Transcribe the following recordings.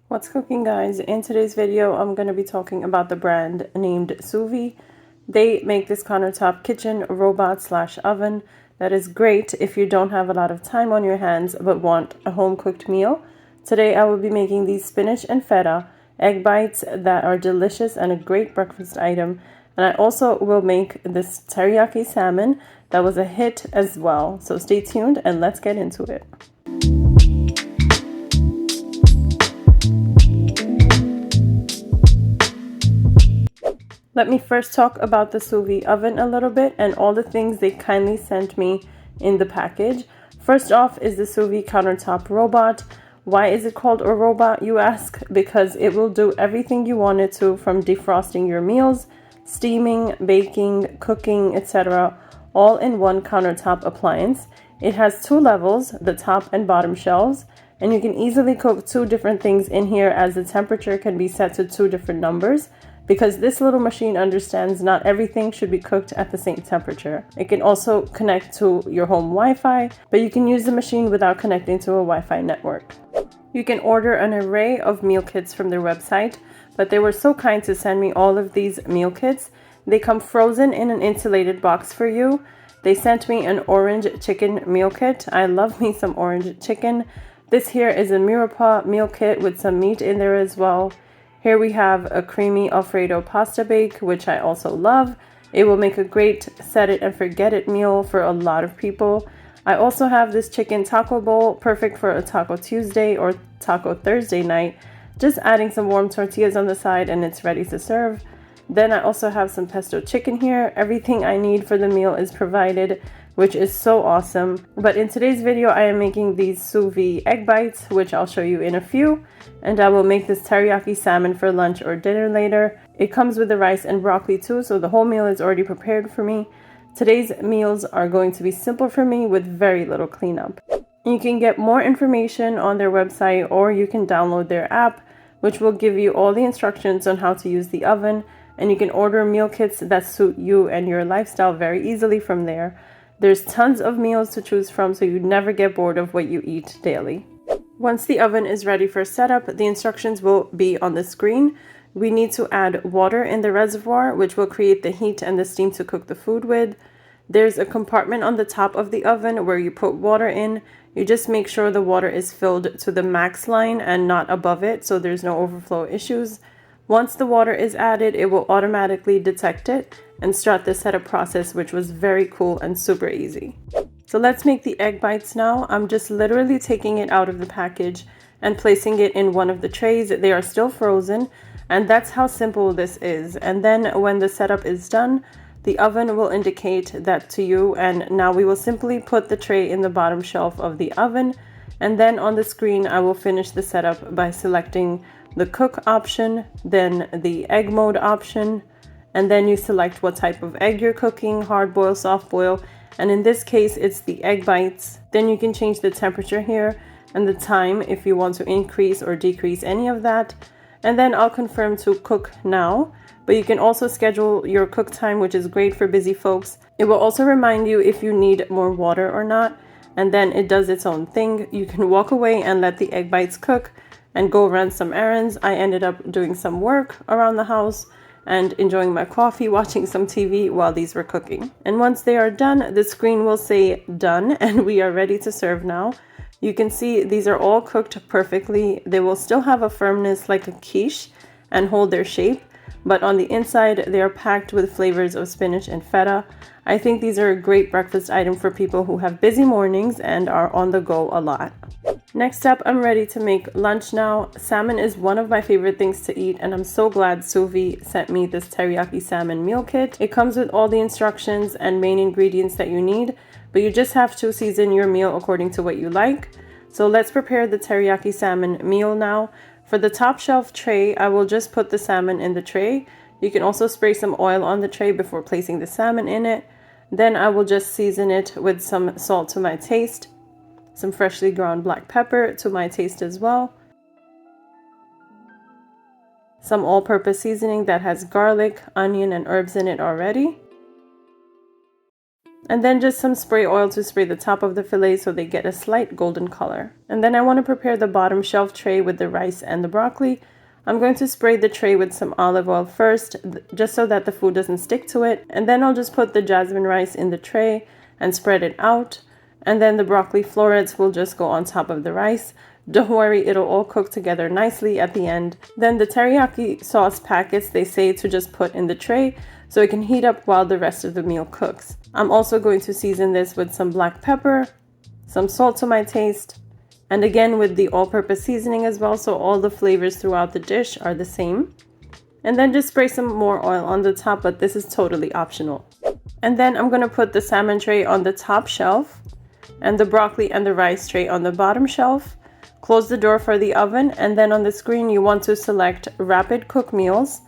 What's cooking, guys? In today's video, I'm going to be talking about the brand named Suvie. They make this countertop kitchen robot slash oven that is great if you don't have a lot of time on your hands but want a home cooked meal. Today, I will be making these spinach and feta egg bites that are delicious and a great breakfast item. And I also will make this teriyaki salmon that was a hit as well. So stay tuned and let's get into it. Let me first talk about the sous vide oven a little bit and all the things they kindly sent me in the package. First off is the sous vide countertop robot. Why is it called a robot, you ask? Because it will do everything you want it to, from defrosting your meals, steaming, baking, cooking, etc., all in one countertop appliance. It has two levels, the top and bottom shelves, and you can easily cook two different things in here as the temperature can be set to two different numbers, because this little machine understands not everything should be cooked at the same temperature. It can also connect to your home Wi-Fi, but you can use the machine without connecting to a Wi-Fi network. You can order an array of meal kits from their website, but they were so kind to send me all of these meal kits. They come frozen in an insulated box for you. They sent me an orange chicken meal kit. I love me some orange chicken. This here is a mirepoix meal kit with some meat in there as well. Here we have a creamy Alfredo pasta bake, which I also love. It will make a great set it and forget it meal for a lot of people. I also have this chicken taco bowl, perfect for a Taco Tuesday or Taco Thursday night. Just adding some warm tortillas on the side and it's ready to serve. Then I also have some pesto chicken here. Everything I need for the meal is provided, which is so awesome. But in today's video, I am making these sous vide egg bites, which I'll show you in a few. And I will make this teriyaki salmon for lunch or dinner later. It comes with the rice and broccoli too, so the whole meal is already prepared for me. Today's meals are going to be simple for me with very little cleanup. You can get more information on their website, or you can download their app, which will give you all the instructions on how to use the oven. And you can order meal kits that suit you and your lifestyle very easily from there. There's tons of meals to choose from, so you never get bored of what you eat daily. Once the oven is ready for setup, the instructions will be on the screen. We need to add water in the reservoir, which will create the heat and the steam to cook the food with. There's a compartment on the top of the oven where you put water in. You just make sure the water is filled to the max line and not above it, so there's no overflow issues. Once the water is added, it will automatically detect it and start the setup process, which was very cool and super easy. So let's make the egg bites now. I'm just literally taking it out of the package and placing it in one of the trays. They are still frozen, and that's how simple this is. And then when the setup is done, the oven will indicate that to you, and now we will simply put the tray in the bottom shelf of the oven. And then on the screen, I will finish the setup by selecting the cook option, then the egg mode option, and then you select what type of egg you're cooking, hard boil, soft boil, and in this case it's the egg bites. Then you can change the temperature here and the time if you want to increase or decrease any of that. And then I'll confirm to cook now, but you can also schedule your cook time, which is great for busy folks. It will also remind you if you need more water or not, and then it does its own thing. You can walk away and let the egg bites cook and go run some errands. I ended up doing some work around the house and enjoying my coffee, watching some TV while these were cooking. And once they are done, the screen will say done and we are ready to serve now. You can see these are all cooked perfectly. They will still have a firmness like a quiche and hold their shape, but on the inside they are packed with flavors of spinach and feta. I think these are a great breakfast item for people who have busy mornings and are on the go a lot. Next up, I'm ready to make lunch now. Salmon is one of my favorite things to eat, and I'm so glad Suvie sent me this teriyaki salmon meal kit. It comes with all the instructions and main ingredients that you need, but you just have to season your meal according to what you like. So let's prepare the teriyaki salmon meal now. For the top shelf tray, I will just put the salmon in the tray. You can also spray some oil on the tray before placing the salmon in it. Then I will just season it with some salt to my taste, some freshly ground black pepper to my taste as well, some all-purpose seasoning that has garlic, onion, and herbs in it already. And then just some spray oil to spray the top of the fillet so they get a slight golden color. And then I want to prepare the bottom shelf tray with the rice and the broccoli. I'm going to spray the tray with some olive oil first, just so that the food doesn't stick to it. And then I'll just put the jasmine rice in the tray and spread it out. And then the broccoli florets will just go on top of the rice. Don't worry, it'll all cook together nicely at the end. Then the teriyaki sauce packets, they say to just put in the tray so it can heat up while the rest of the meal cooks. I'm also going to season this with some black pepper, some salt to my taste, and again with the all-purpose seasoning as well, so all the flavors throughout the dish are the same. And then just spray some more oil on the top, but this is totally optional. And then I'm going to put the salmon tray on the top shelf and the broccoli and the rice tray on the bottom shelf. Close the door for the oven, and then on the screen you want to select rapid cook meals,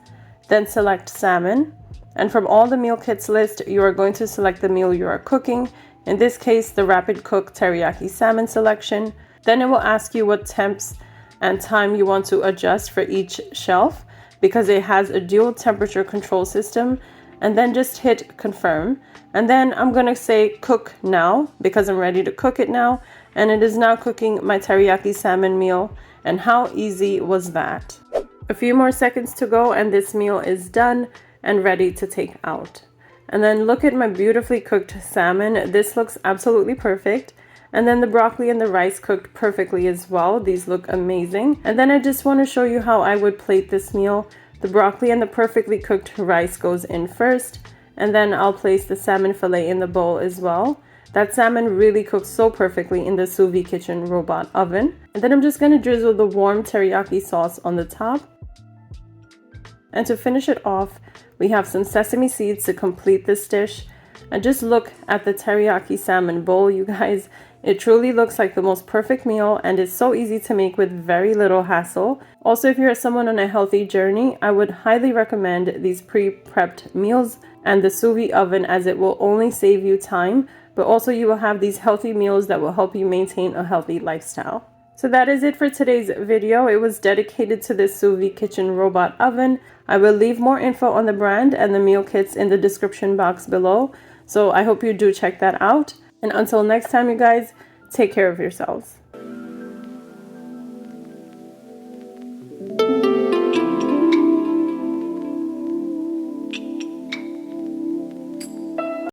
then select salmon. And from all the meal kits list, you are going to select the meal you are cooking. In this case, the rapid cook teriyaki salmon selection. Then it will ask you what temps and time you want to adjust for each shelf, because it has a dual temperature control system. And then just hit confirm. And then I'm going to say cook now, because I'm ready to cook it now. And it is now cooking my teriyaki salmon meal. And how easy was that? A few more seconds to go and this meal is done and ready to take out. And then look at my beautifully cooked salmon. This looks absolutely perfect. And then the broccoli and the rice cooked perfectly as well. These look amazing. And then I just want to show you how I would plate this meal. The broccoli and the perfectly cooked rice goes in first, and then I'll place the salmon fillet in the bowl as well. That salmon really cooks so perfectly in the Suvie kitchen robot oven. And then I'm just going to drizzle the warm teriyaki sauce on the top. And to finish it off, we have some sesame seeds to complete this dish. And just look at the teriyaki salmon bowl, you guys. It truly looks like the most perfect meal, and it's so easy to make with very little hassle. Also, if you're someone on a healthy journey, I would highly recommend these pre-prepped meals and the Suvie oven, as it will only save you time, but also you will have these healthy meals that will help you maintain a healthy lifestyle. So that is it for today's video. It was dedicated to this Suvie kitchen robot oven. I will leave more info on the brand and the meal kits in the description box below. So I hope you do check that out. And until next time, you guys, take care of yourselves.